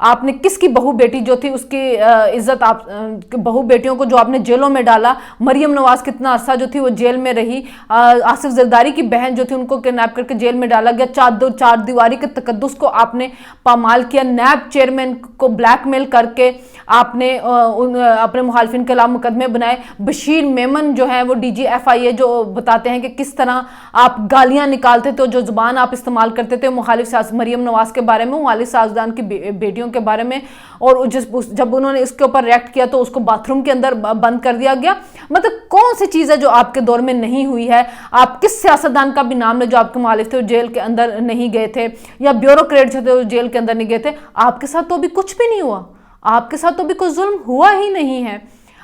آپ نے کس کی بہو بیٹی جو تھی اس کی عزت، آپ بہو بیٹیوں کو جو آپ نے جیلوں میں ڈالا، مریم نواز کتنا عرصہ جو تھی وہ جیل میں رہی، آصف زرداری کی بہن جو تھی ان کو کڈنیپ کر کے جیل میں ڈالا گیا، چار دیواری کے تقدس کو آپ نے پامال کیا، نیب چیئرمین کو بلیک میل کر کے آپ نے اپنے مخالفین کے خلاف مقدمے بنائے، بشیر میمن جو ہے وہ DGFIA جو بتاتے ہیں کہ کس طرح آپ گالیاں نکالتے تھے، جو زبان آپ استعمال کرتے تھے مخالف مریم نواز کے بارے میں، مخالف سیاستدان کی بیٹیوں کے بارے میں، اور جب انہوں نے اس کے اوپر ریئیکٹ کیا تو اس کو باتھ روم کے اندر بند کر دیا گیا۔ مطلب کون سی چیز ہے جو آپ کے دور میں نہیں ہوئی ہے؟ آپ کس سیاستدان کا بھی نام لے جو آپ کے مخالف تھے جیل کے اندر نہیں گئے تھے، یا بیوروکریٹ جو تھے جیل کے اندر نہیں گئے تھے؟ آپ کے ساتھ تو ابھی کچھ بھی نہیں ہوا، آپ کے ساتھ تو ابھی کوئی ظلم ہوا ہی نہیں ہے۔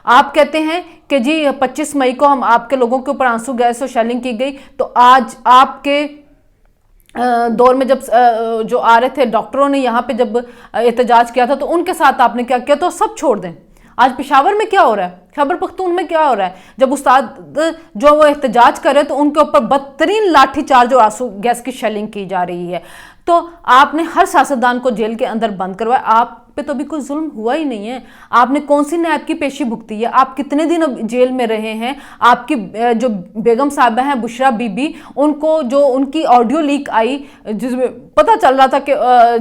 آپ کہتے ہیں کہ جی 25 مئی کو ہم آپ کے لوگوں کے اوپر آنسو گیس اور شیلنگ کی گئی، تو آج آپ کے دور میں جب جو آ رہے تھے ڈاکٹروں نے یہاں پہ جب احتجاج کیا تھا تو ان کے ساتھ آپ نے کیا کیا؟ تو سب چھوڑ دیں۔ آج پشاور میں کیا ہو رہا ہے، خیبر پختون میں کیا ہو رہا ہے؟ جب استاد جو وہ احتجاج کر رہے تو ان کے اوپر بدترین لاٹھی چارج اور آنسو گیس کی شیلنگ کی جا رہی ہے۔ تو آپ نے ہر سیاستدان کو جیل کے اندر بند کروایا، آپ پہ تو بھی کوئی ظلم ہوا ہی نہیں ہے۔ آپ نے کون سی نیب کی پیشی بھگتی ہے؟ آپ کتنے دن جیل میں رہے ہیں؟ آپ کی جو بیگم صاحبہ ہیں بشرا بی بی، ان کو جو ان کی آڈیو لیک آئی جس میں پتہ چل رہا تھا کہ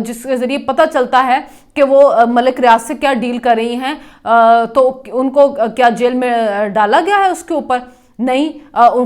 جس کے ذریعے پتہ چلتا ہے کہ وہ ملک ریاض سے کیا ڈیل کر رہی ہیں، تو ان کو کیا جیل میں ڈالا گیا ہے اس کے اوپر؟ نہیں۔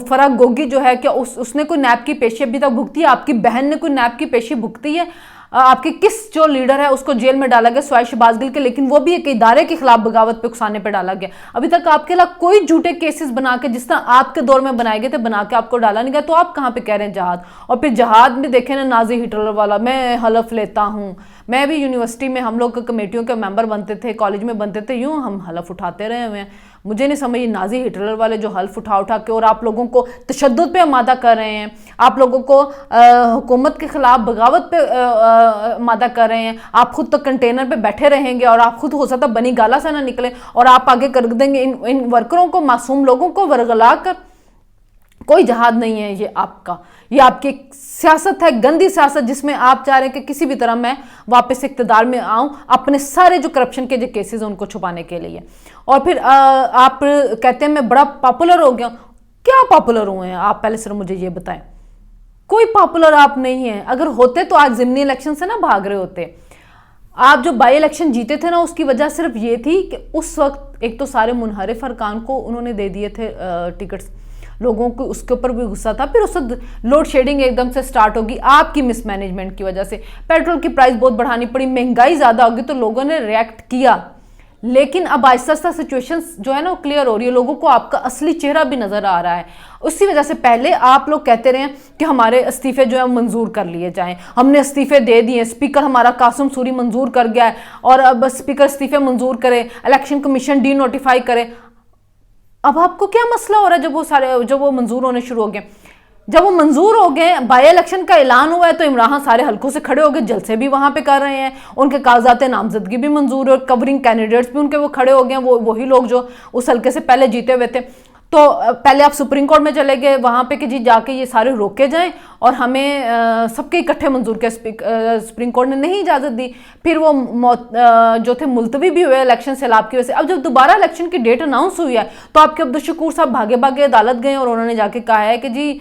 فرح گوگی جو ہے کیا اس نے کوئی نیب کی پیشی ابھی تک بھگتی ہے؟ آپ کی بہن نے کوئی نیب کی پیشی بھگتی ہے؟ آپ کے کس جو لیڈر ہے اس کو جیل میں ڈالا گیا سوائے شہباز گل کے، لیکن وہ بھی ایک ادارے کے خلاف بغاوت پہ اکسانے پہ ڈالا گیا۔ ابھی تک آپ کے خلاف کوئی جھوٹے کیسز بنا کے جس طرح آپ کے دور میں بنائے گئے تھے بنا کے آپ کو ڈالا نہیں گیا، تو آپ کہاں پہ کہہ رہے ہیں جہاد؟ اور پھر جہاد میں دیکھیں نا نازی ہٹلر والا، میں حلف لیتا ہوں، میں بھی یونیورسٹی میں ہم لوگ کمیٹیوں کے ممبر بنتے تھے، کالج میں بنتے تھے، یوں ہم حلف اٹھاتے رہے ہوئے ہیں۔ مجھے نہیں سمجھ نازی ہٹلر والے جو حلف اٹھا کے اور آپ لوگوں کو تشدد پہ آمادہ کر رہے ہیں، آپ لوگوں کو حکومت کے خلاف بغاوت پہ آمادہ کر رہے ہیں۔ آپ خود تو کنٹینر پہ بیٹھے رہیں گے اور آپ خود ہو سکتا بنی گالا سے نہ نکلے، اور آپ آگے کر دیں گے ان ورکروں کو، معصوم لوگوں کو ورغلا کر۔ کوئی جہاد نہیں ہے یہ آپ کا، یہ آپ کی سیاست ہے، گندی سیاست، جس میں آپ چاہ رہے ہیں کہ کسی بھی طرح میں واپس اقتدار میں آؤں اپنے سارے جو کرپشن کے جو کیسز ہیں ان کو چھپانے کے لیے۔ اور پھر آپ کہتے ہیں میں بڑا پاپولر ہو گیا ہوں۔ کیا پاپولر ہوئے ہیں آپ؟ پہلے صرف مجھے یہ بتائیں۔ کوئی پاپولر آپ نہیں ہیں، اگر ہوتے تو آج ضمنی الیکشن سے نہ بھاگ رہے ہوتے۔ آپ جو بائی الیکشن جیتے تھے نا، اس کی وجہ صرف یہ تھی کہ اس وقت ایک تو سارے منحرف ارکان کو انہوں نے دے دیے تھے ٹکٹس، لوگوں کو اس کے اوپر بھی غصہ تھا، پھر اس وقت لوڈ شیڈنگ ایک دم سے سٹارٹ ہوگی آپ کی مس مینجمنٹ کی وجہ سے، پیٹرول کی پرائس بہت بڑھانی پڑی، مہنگائی زیادہ ہوگی تو لوگوں نے ریئیکٹ کیا، لیکن اب آہستہ آہستہ سچویشن جو ہے نا وہ کلیئر ہو رہی ہے، لوگوں کو آپ کا اصلی چہرہ بھی نظر آ رہا ہے۔ اسی وجہ سے پہلے آپ لوگ کہتے رہے کہ ہمارے استعفے جو ہے منظور کر لیے جائیں، ہم نے استعفے دے دیے، اسپیکر ہمارا قاسم سوری منظور کر گیا ہے، اور اب اسپیکر استعفے منظور کرے، الیکشن کمیشن ڈی نوٹیفائی کرے۔ اب آپ کو کیا مسئلہ ہو رہا ہے جب وہ منظور ہونے شروع ہو گئے؟ جب وہ منظور ہو گئے، بائی الیکشن کا اعلان ہوا ہے تو عمران سارے حلقوں سے کھڑے ہو گئے، جلسے بھی وہاں پہ کر رہے ہیں، ان کے کاغذات نامزدگی بھی منظور ہے، اور کورنگ کینڈیڈیٹس بھی ان کے وہ کھڑے ہو گئے ہیں، وہی لوگ جو اس حلقے سے پہلے جیتے ہوئے تھے۔ تو پہلے آپ سپریم کورٹ میں چلے گئے، وہاں پہ کہ جی جا کے یہ سارے روکے جائیں اور ہمیں سب کے اکٹھے منظور کے سپریم کورٹ نے نہیں اجازت دی، پھر وہ جو تھے ملتوی بھی ہوئے الیکشن سیلاب کی وجہ سے۔ اب جب دوبارہ الیکشن کی ڈیٹ اناؤنس ہوئی ہے تو آپ کے عبدالشکور صاحب بھاگے بھاگے عدالت گئے اور انہوں نے جا کے کہا ہے کہ جی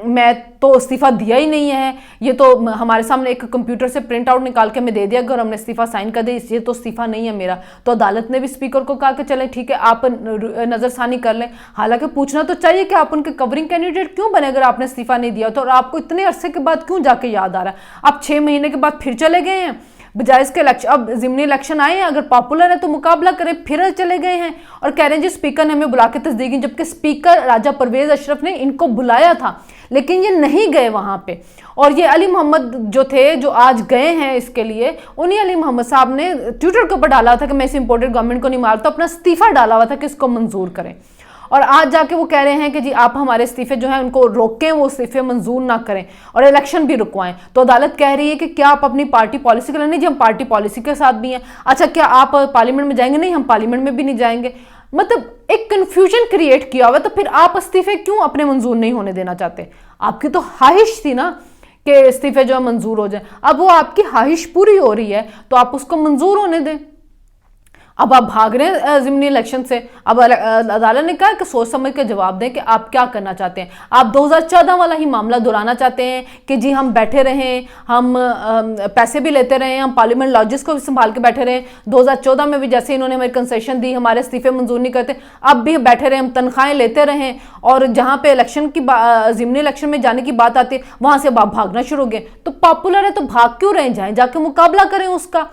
میں تو استعفیٰ دیا ہی نہیں ہے، یہ تو ہمارے سامنے ایک کمپیوٹر سے پرنٹ آؤٹ نکال کے ہمیں دے دیا اور ہم نے استعفیٰ سائن کر دیا، یہ تو استعفیٰ نہیں ہے میرا۔ تو عدالت نے بھی اسپیکر کو کہا کہ چلیں ٹھیک ہے آپ نظر ثانی کر لیں، حالانکہ پوچھنا تو چاہیے کہ آپ ان کے کورنگ کینڈیڈیٹ کیوں بنے اگر آپ نے استعفیٰ نہیں دیا تو، اور آپ کو اتنے عرصے کے بعد کیوں جا کے یاد آ رہا ہے؟ آپ 6 مہینے کے بعد پھر چلے گئے ہیں، بجائے اس کے الیکشن اب ضمنی الیکشن آئے ہیں، اگر پاپولر ہے تو مقابلہ کریں، پھر چلے گئے ہیں اور کہہ رہے ہیں جی اسپیکر نے ہمیں بلا کے تصدیق کی، جبکہ اسپیکر راجہ پرویز اشرف نے ان کو بلایا تھا لیکن یہ نہیں گئے وہاں پہ۔ اور یہ علی محمد جو تھے جو آج گئے ہیں اس کے لیے، انہیں علی محمد صاحب نے ٹویٹر کے اوپر ڈالا تھا کہ میں اس امپورٹڈ گورنمنٹ کو نہیں مانتا، اپنا استعفیٰ ڈالا ہوا تھا کہ اس کو منظور کریں، اور آج جا کے وہ کہہ رہے ہیں کہ جی آپ ہمارے استعفے جو ہیں ان کو روکیں، وہ استعفے منظور نہ کریں اور الیکشن بھی رکوائیں۔ تو عدالت کہہ رہی ہے کہ کیا آپ اپنی پارٹی پالیسی کے لیے؟ نہیں جی ہم پارٹی پالیسی کے ساتھ بھی ہیں۔ اچھا کیا آپ پارلیمنٹ میں جائیں گے؟ نہیں ہم پارلیمنٹ میں بھی نہیں جائیں گے۔ مطلب ایک کنفیوژن کریٹ کیا ہوا، تو پھر آپ استعفے کیوں اپنے منظور نہیں ہونے دینا چاہتے؟ آپ کی تو خواہش تھی نا کہ استعفے جو منظور ہو جائیں. اب وہ آپ کی خواہش پوری ہو رہی ہے تو آپ اس کو منظور ہونے دیں. اب آپ بھاگ رہے ہیں ضمنی الیکشن سے. اب عدالت نے کہا کہ سوچ سمجھ کے جواب دیں کہ آپ کیا کرنا چاہتے ہیں. آپ 2014 والا ہی معاملہ دہرانا چاہتے ہیں کہ جی ہم بیٹھے رہیں, ہم پیسے بھی لیتے رہے, ہم پارلیمنٹ لاجز کو بھی سنبھال کے بیٹھے رہے. 2014 میں بھی جیسے انہوں نے ہمیں کنسیشن دی, ہمارے استعفے منظور نہیں کرتے, اب بھی بیٹھے رہے, ہم تنخواہیں لیتے رہیں, اور جہاں پہ الیکشن کی ضمنی الیکشن میں جانے کی بات آتی ہے وہاں سے آپ بھاگنا شروع ہو گئے. تو پاپولر ہے تو بھاگ کیوں رہیں, جائیں جا کے مقابلہ کریں اس کا.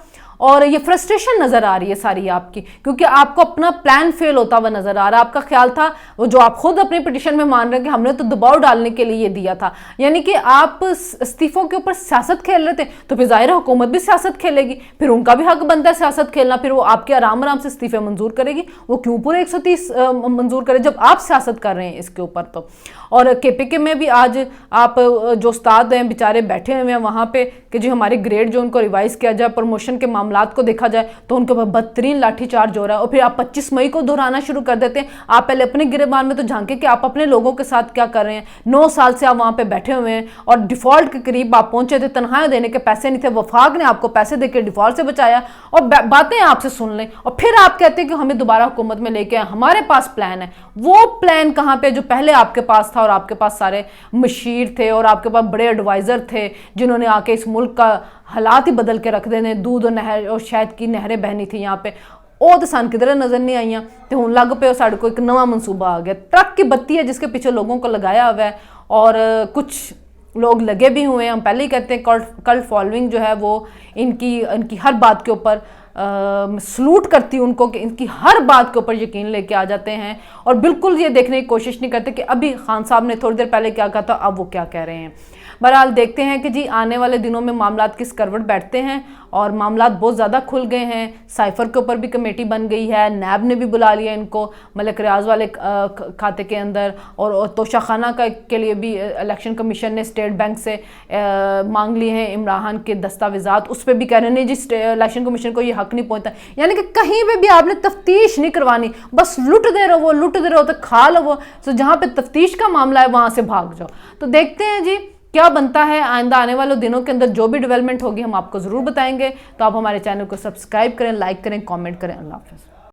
اور یہ فرسٹریشن نظر آ رہی ہے ساری آپ کی, کیونکہ آپ کو اپنا پلان فیل ہوتا ہوا نظر آ رہا ہے. آپ کا خیال تھا وہ جو آپ خود اپنی پٹیشن میں مان رہے ہیں کہ ہم نے تو دباؤ ڈالنے کے لیے یہ دیا تھا, یعنی کہ آپ استعفوں کے اوپر سیاست کھیل رہے تھے. تو پھر ظاہر حکومت بھی سیاست کھیلے گی, پھر ان کا بھی حق بنتا ہے سیاست کھیلنا. پھر وہ آپ کے آرام سے استعفے منظور کرے گی. وہ کیوں پورے 130 منظور کرے جب آپ سیاست کر رہے ہیں اس کے اوپر. تو اور کے پی کے میں بھی آج آپ جو استاد ہیں بیچارے بیٹھے ہوئے ہیں وہاں پہ کہ جو ہمارے گریڈ جو ان کو ریوائز کیا جائے, پروموشن کے معاملات کو دیکھا جائے تو ان کے اوپر بدترین لاٹھی چارج ہو رہا ہے. اور پھر آپ 25 مئی کو دہرانا شروع کر دیتے ہیں. آپ پہلے اپنے گریبان میں تو جھانکیں کہ آپ اپنے لوگوں کے ساتھ کیا کر رہے ہیں. 9 سال سے آپ وہاں پہ بیٹھے ہوئے ہیں اور ڈیفالٹ کے قریب آپ پہنچے تھے, تنخواہیں دینے کے پیسے نہیں تھے, وفاق نے آپ کو پیسے دے کے ڈیفالٹ سے بچایا, اور باتیں آپ سے سن لیں, اور پھر آپ کہتے ہیں کہ ہمیں دوبارہ حکومت میں لے کے آئیں, ہمارے پاس پلان ہے. وہ پلان کہاں پہ جو پہلے آپ کے پاس تھا, اور آپ کے پاس سارے مشیر تھے, اور آپ کے پاس بڑے ایڈوائزر تھے جنہوں نے آ کے اس ملک کا حالات ہی بدل کے رکھ دینے. دودھ اور شہد کی نہریں بہنی تھی یہاں پہ, وہ تو سان کدھر نظر نہیں آئیاں. تو ہوں لگ پہ ساڑھے کو ایک نواں منصوبہ آ گیا, ٹرک کی بتی ہے جس کے پیچھے لوگوں کو لگایا ہوا ہے, اور کچھ لوگ لگے بھی ہوئے ہیں. ہم پہلے ہی کہتے ہیں کلٹ فالوئنگ جو ہے وہ ان کی ہر بات کے اوپر سلوٹ کرتی ان کو, کہ ان کی ہر بات کے اوپر یقین لے کے آ جاتے ہیں, اور بالکل یہ دیکھنے کی کوشش نہیں کرتے کہ ابھی خان صاحب نے تھوڑی دیر پہلے کیا کہا تھا, اب وہ کیا کہہ رہے ہیں. بہرحال دیکھتے ہیں کہ جی آنے والے دنوں میں معاملات کس کروٹ بیٹھتے ہیں, اور معاملات بہت زیادہ کھل گئے ہیں. سائفر کے اوپر بھی کمیٹی بن گئی ہے, نیب نے بھی بلا لیا ان کو ملک ریاض والے کھاتے کے اندر, اور توشہ خانہ کے لیے بھی الیکشن کمیشن نے اسٹیٹ بینک سے مانگ لیے ہیں عمران کے دستاویزات. اس پہ بھی کہہ رہے ہیں جی الیکشن کمیشن کو یہ حق نہیں پہنچتا, یعنی کہ کہیں پہ بھی آپ نے تفتیش نہیں کروانی, بس لٹ دے رہو تو کھا لو. تو جہاں پہ تفتیش کا معاملہ ہے وہاں سے بھاگ جاؤ. تو دیکھتے ہیں جی کیا بنتا ہے آئندہ آنے والے دنوں کے اندر. جو بھی ڈیولپمنٹ ہوگی ہم آپ کو ضرور بتائیں گے. تو آپ ہمارے چینل کو سبسکرائب کریں, لائک کریں, کامنٹ کریں. اللہ حافظ.